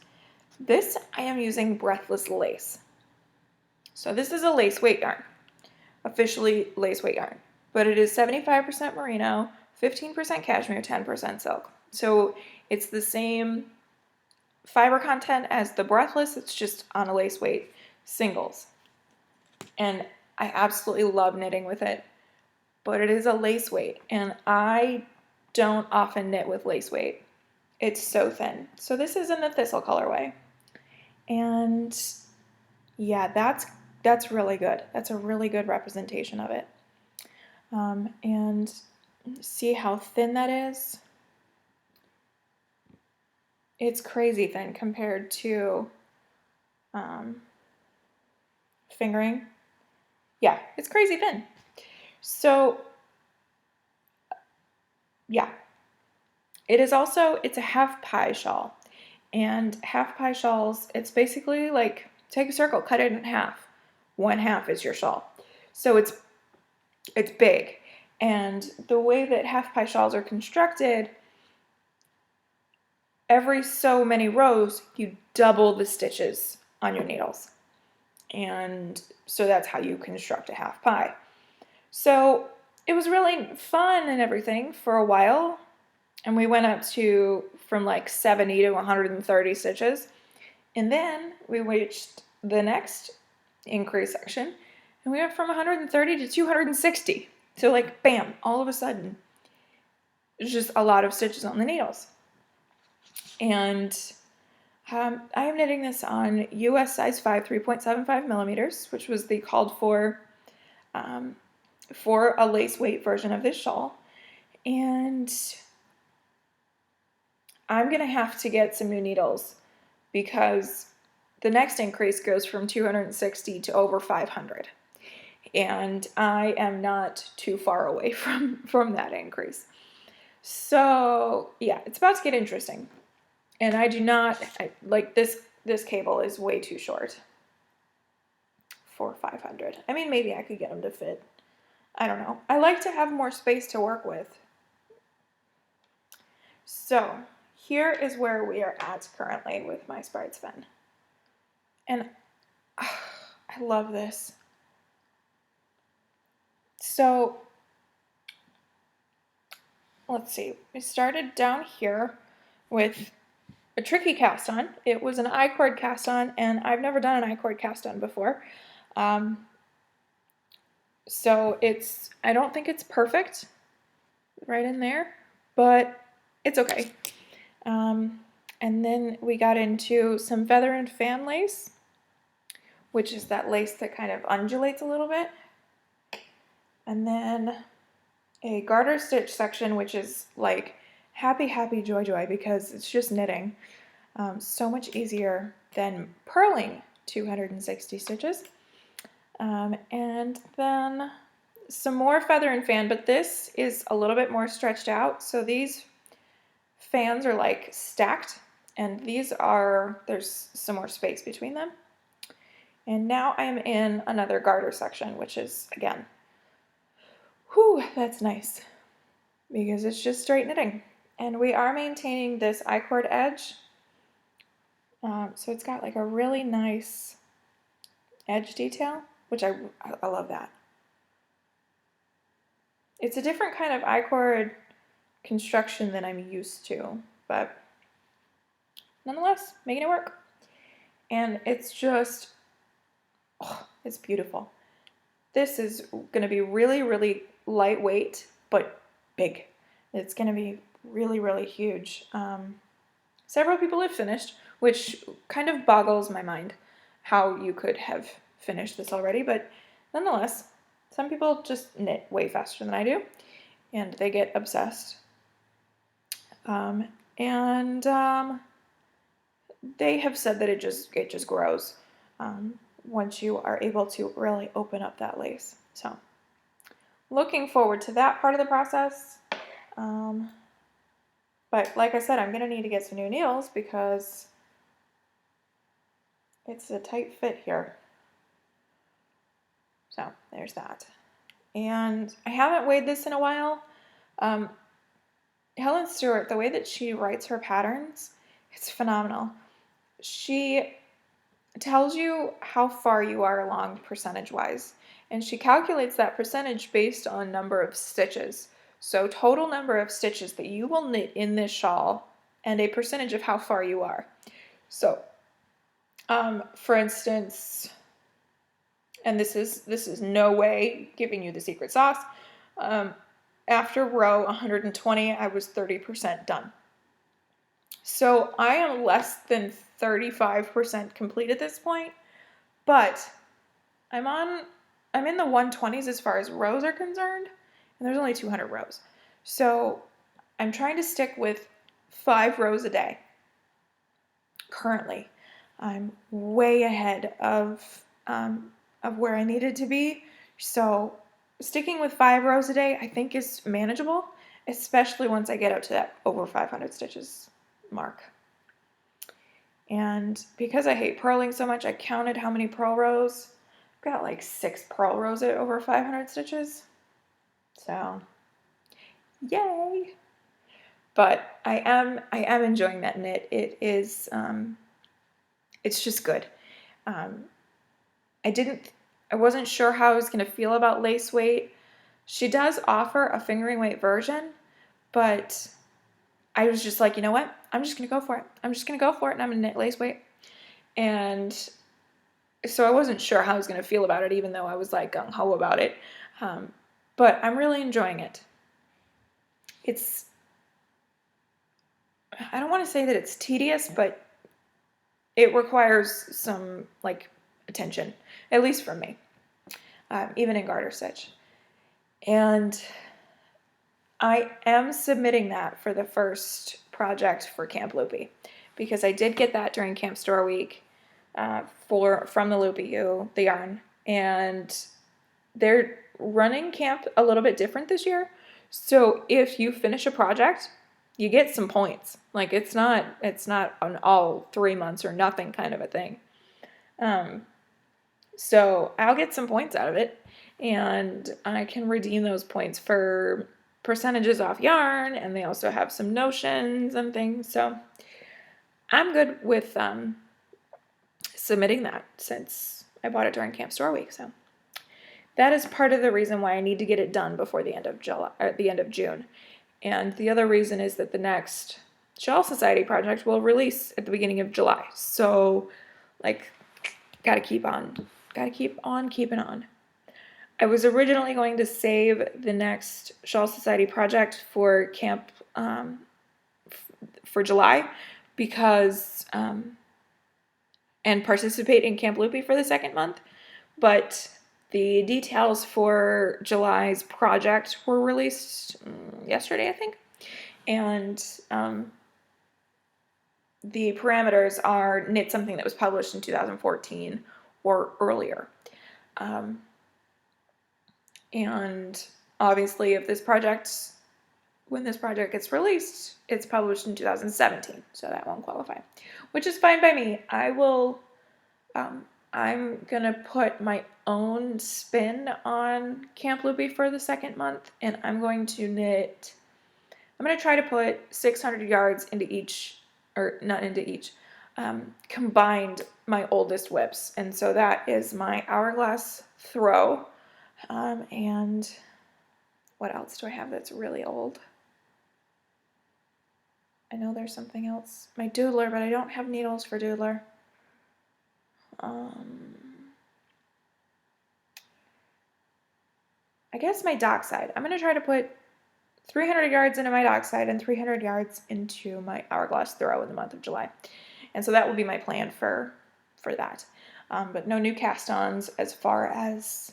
This I am using Breathless Lace. So this is a lace weight yarn. officially lace weight yarn, but it is 75% merino, 15% cashmere, 10% silk. So it's the same fiber content as the Breathless, it's just on a lace weight singles. And I absolutely love knitting with it, but it is a lace weight, and I don't often knit with lace weight. It's so thin. So this is in the Thistle colorway. And yeah, that's really good. That's a really good representation of it. And see how thin that is? It's crazy thin compared to fingering. Yeah, it's crazy thin. So yeah, it's a half pie shawl. And half pie shawls, it's basically like take a circle, cut it in half. One half is your shawl. So it's big. And the way that half pie shawls are constructed, every so many rows, you double the stitches on your needles. And so that's how you construct a half pie. So it was really fun and everything for a while. And we went up to from like 70 to 130 stitches. And then we reached the next increase section, and we went from 130 to 260. So like, bam, all of a sudden, it's just a lot of stitches on the needles. And I am knitting this on US size 5, 3.75 millimeters, which was the called for a lace weight version of this shawl. And I'm gonna have to get some new needles because the next increase goes from 260 to over 500. And I am not too far away from that increase. So yeah, it's about to get interesting. And like this cable is way too short for 500. I mean, maybe I could get them to fit. I don't know. I like to have more space to work with. So here is where we are at currently with my Sprite Fen. And I love this. So let's see. We started down here with a tricky cast on. It was an I-cord cast on, and I've never done an I-cord cast on before. So I don't think it's perfect right in there, but it's okay. And then we got into some feather and fan lace, which is that lace that kind of undulates a little bit. And then a garter stitch section, which is like happy, happy, joy, joy, because it's just knitting. So much easier than purling 260 stitches. And then some more feather and fan, but this is a little bit more stretched out. So these fans are like stacked, and there's some more space between them. And now I'm in another garter section, which is, again, whew, that's nice, because it's just straight knitting. And we are maintaining this I-cord edge. So it's got like a really nice edge detail, which I love that. It's a different kind of I-cord construction than I'm used to, but nonetheless, making it work. And it's just, it's beautiful. This is going to be really, really lightweight, but big. It's going to be really, really huge. Several people have finished, which kind of boggles my mind how you could have finished this already, but nonetheless, some people just knit way faster than I do, and they get obsessed. They have said that it just grows once you are able to really open up that lace. So, looking forward to that part of the process. But like I said, I'm going to need to get some new needles because it's a tight fit here. So there's that. And I haven't weighed this in a while. Helen Stewart, the way that she writes her patterns, it's phenomenal. She tells you how far you are along percentage-wise. And she calculates that percentage based on number of stitches. So total number of stitches that you will knit in this shawl and a percentage of how far you are. So, for instance, and this is no way giving you the secret sauce, after row 120, I was 30% done. So I am less than 35% complete at this point, but I'm in the 120s as far as rows are concerned, and there's only 200 rows. So I'm trying to stick with 5 rows a day. Currently, I'm way ahead of where I needed to be. So sticking with 5 rows a day, I think, is manageable, especially once I get up to that over 500 stitches mark. And because I hate purling so much, I counted how many purl rows. I've got like 6 purl rows at over 500 stitches. So, yay! But I am enjoying that knit. It is, it's just good. I wasn't sure how I was going to feel about lace weight. She does offer a fingering weight version, but I was just like, you know what? I'm just going to go for it. I'm just going to go for it, and I'm going to knit lace weight. And so I wasn't sure how I was going to feel about it, even though I was like gung-ho about it. But I'm really enjoying it. I don't want to say that it's tedious, but it requires some like attention, at least from me, even in garter stitch. And I am submitting that for the first project for Camp Loopy, because I did get that during Camp Store Week from the Loopy U, the yarn, and they're running camp a little bit different this year. So if you finish a project, you get some points. Like it's not an all 3 months or nothing kind of a thing. So I'll get some points out of it, and I can redeem those points for percentages off yarn, and they also have some notions and things. So I'm good with submitting that since I bought it during Camp Store Week. So that is part of the reason why I need to get it done before the end of July, or the end of June. And the other reason is that the next Shawl Society project will release at the beginning of July. So, like, gotta keep on keeping on. I was originally going to save the next Shawl Society project for camp for July, because and participate in Camp Loopy for the second month, but the details for July's project were released yesterday, I think, and the parameters are knit something that was published in 2014 or earlier. And obviously, when this project gets released, it's published in 2017, so that won't qualify, which is fine by me. I'm gonna put my own spin on Camp Loopy for the second month, and I'm gonna try to put 600 yards into each, or not into each, combined my oldest whips. And so that is my hourglass throw. And what else do I have that's really old? I know there's something else. My doodler, but I don't have needles for doodler. I guess my dockside. I'm going to try to put 300 yards into my dockside and 300 yards into my hourglass throw in the month of July. And so that will be my plan for that. But no new cast-ons as far as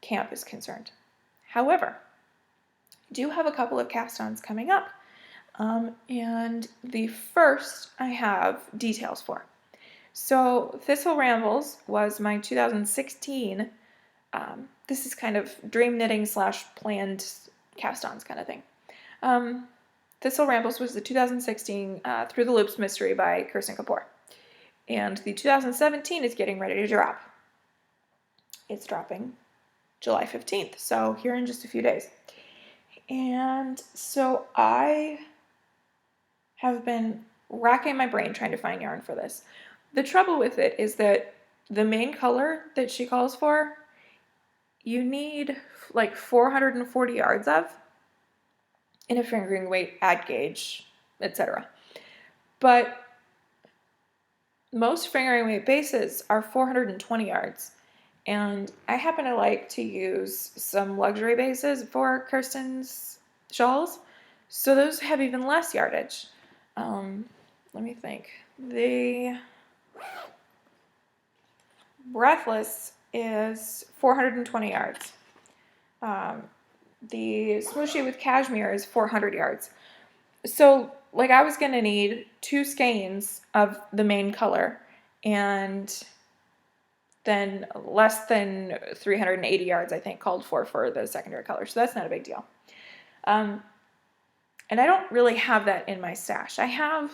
camp is concerned. However, I do have a couple of cast-ons coming up. And the first I have details for. So Fissile Rambles was my 2016, this is kind of dream knitting / planned cast-ons kind of thing. Fissile Rambles was the 2016 Through the Loops Mystery by Kirsten Kapoor. And the 2017 is getting ready to drop. It's dropping July 15th, so here in just a few days. And so I have been racking my brain trying to find yarn for this. The trouble with it is that the main color that she calls for, you need like 440 yards of in a fingering weight, add gauge, etc. But most fingering weight bases are 420 yards. And I happen to like to use some luxury bases for Kirsten's shawls. So those have even less yardage. Let me think. The Breathless is 420 yards. The Smooshy with Cashmere is 400 yards. So, like, I was going to need 2 skeins of the main color and then less than 380 yards, I think, called for the secondary color. So that's not a big deal. And I don't really have that in my stash. I have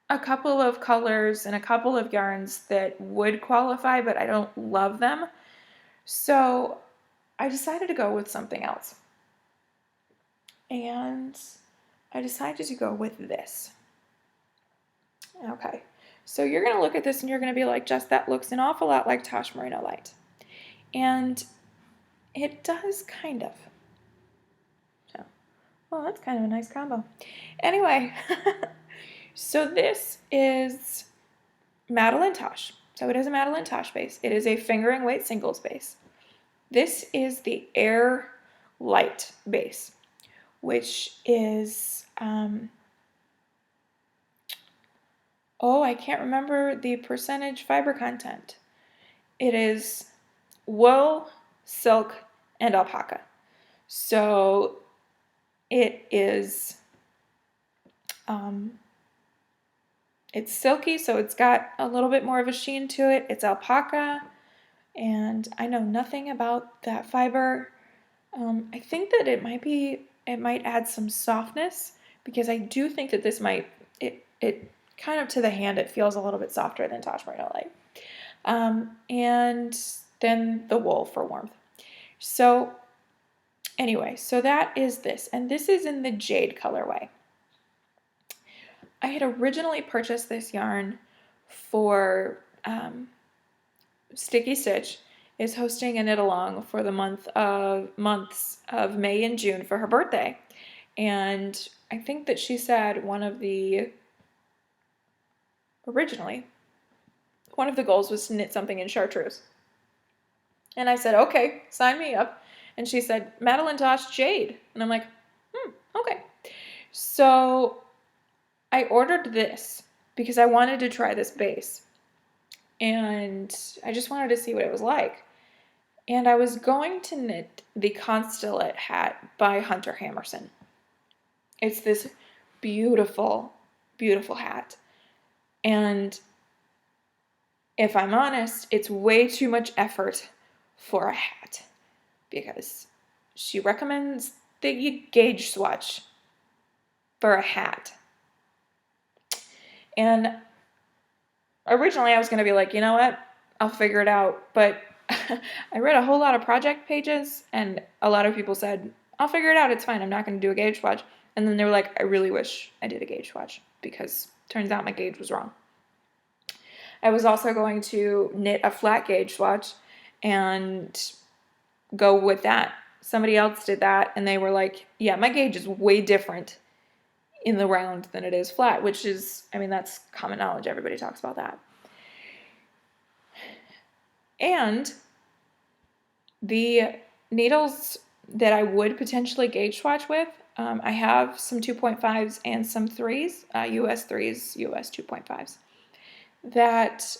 a couple of colors and a couple of yarns that would qualify, but I don't love them. So I decided to go with something else. And I decided to go with this. Okay, so you're going to look at this and you're going to be like, Jess, that looks an awful lot like Tosh Merino Light. And it does kind of. So, well, that's kind of a nice combo. Anyway, so this is Madeline Tosh. So it is a Madeline Tosh base. It is a fingering weight singles base. This is the Air Light base, which is, I can't remember the percentage fiber content. It is wool, silk, and alpaca. So it is, it's silky, so it's got a little bit more of a sheen to it. It's alpaca, and I know nothing about that fiber. I think that it might add some softness, because I do think that this might, it kind of to the hand, it feels a little bit softer than Tosh Merino Light. And then the wool for warmth. So anyway, so that is this, and this is in the Jade colorway. I had originally purchased this yarn for Sticky Stitch is hosting a knit along for the months of May and June for her birthday. And I think that she said originally, one of the goals was to knit something in chartreuse. And I said, okay, sign me up. And she said, Madeline Tosh Jade. And I'm like, okay. So I ordered this because I wanted to try this base. And I just wanted to see what it was like. And I was going to knit the Constellate hat by Hunter Hammerson. It's this beautiful, beautiful hat. And if I'm honest, it's way too much effort for a hat, because she recommends that you gauge swatch for a hat. And originally I was going to be like, you know what, I'll figure it out. But I read a whole lot of project pages, and a lot of people said, I'll figure it out, it's fine, I'm not going to do a gauge swatch. And then they were like, I really wish I did a gauge swatch, because turns out my gauge was wrong. I was also going to knit a flat gauge swatch and go with that. Somebody else did that, and they were like, yeah, my gauge is way different in the round than it is flat, which is, I mean, that's common knowledge. Everybody talks about that. And the needles that I would potentially gauge swatch with, I have some 2.5s and some 3s, US 3s, US 2.5s, that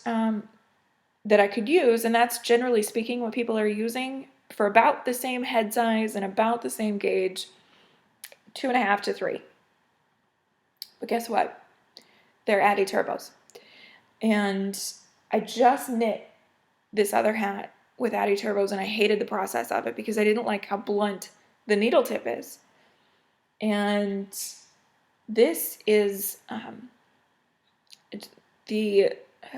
I could use, and that's generally speaking what people are using for about the same head size and about the same gauge, 2.5 to 3. But guess what? They're Addy Turbos. And I just knit this other hat with Addy Turbos, and I hated the process of it because I didn't like how blunt the needle tip is. And this is the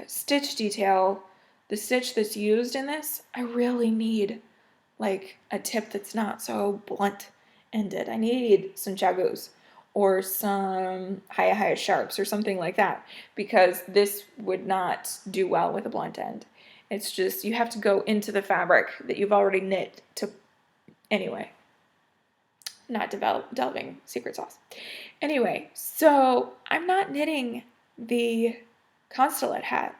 stitch detail, the stitch that's used in this. I really need like a tip that's not so blunt ended. I need some chagus or some high sharps or something like that, because this would not do well with a blunt end. It's just, you have to go into the fabric that you've already knit to, anyway, not delving secret sauce. Anyway, so I'm not knitting the Constellet hat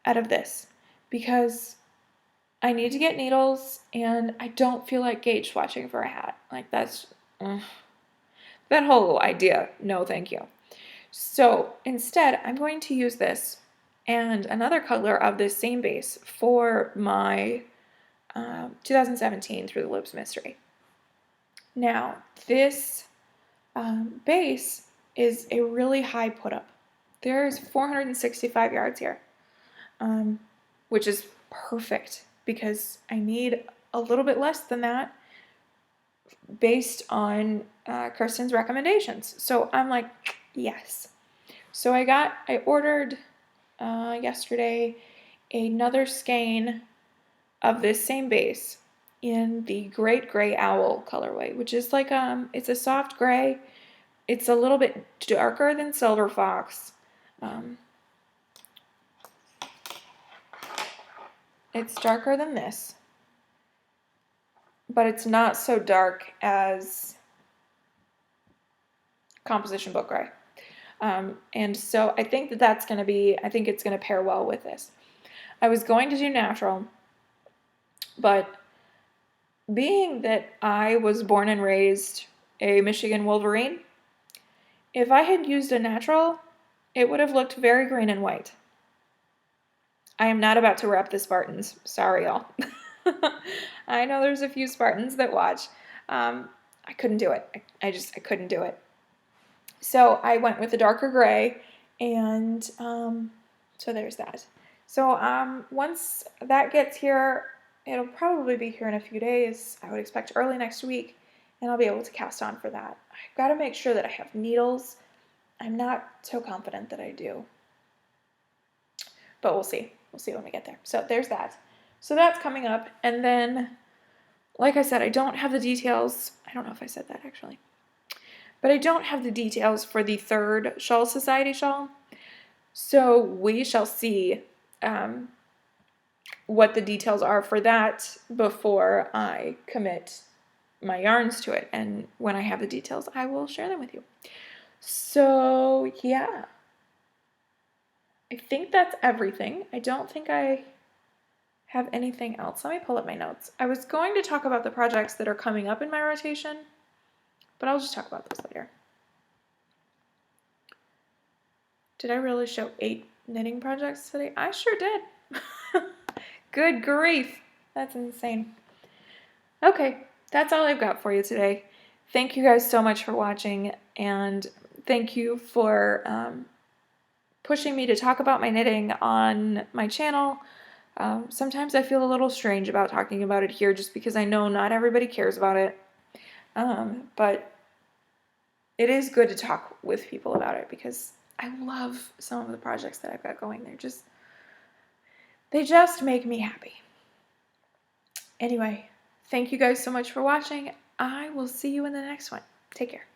out of this because I need to get needles and I don't feel like gauge swatching for a hat. Like that's, that whole idea, no thank you. So instead, I'm going to use this and another color of this same base for my 2017 Through the Loops Mystery. Now, this base is a really high put up. There's 465 yards here, which is perfect because I need a little bit less than that based on Kirsten's recommendations. So I'm like, yes. So I ordered yesterday another skein of this same base in the Great Gray Owl colorway, which is like, it's a soft gray. It's a little bit darker than Silver Fox. It's darker than this, but it's not so dark as Composition Book Gray. And so I think that's going to be, I think it's going to pair well with this. I was going to do natural, but being that I was born and raised a Michigan Wolverine, if I had used a natural, it would have looked very green and white. I am not about to rep the Spartans. Sorry, y'all. I know there's a few Spartans that watch. I couldn't do it. I couldn't do it. So I went with the darker gray, and so there's that. So once that gets here, it'll probably be here in a few days. I would expect early next week, and I'll be able to cast on for that. I've got to make sure that I have needles. I'm not so confident that I do, but we'll see. We'll see when we get there. So there's that. So that's coming up, and then, like I said, I don't have the details. I don't know if I said that actually. But I don't have the details for the third Shawl Society shawl. So we shall see what the details are for that before I commit my yarns to it. And when I have the details, I will share them with you. So yeah, I think that's everything. I don't think I have anything else. Let me pull up my notes. I was going to talk about the projects that are coming up in my rotation, but I'll just talk about those later. Did I really show 8 knitting projects today? I sure did. Good grief. That's insane. Okay, that's all I've got for you today. Thank you guys so much for watching, and thank you for pushing me to talk about my knitting on my channel. Sometimes I feel a little strange about talking about it here just because I know not everybody cares about it. But it is good to talk with people about it because I love some of the projects that I've got going. They just make me happy. Anyway, thank you guys so much for watching. I will see you in the next one. Take care.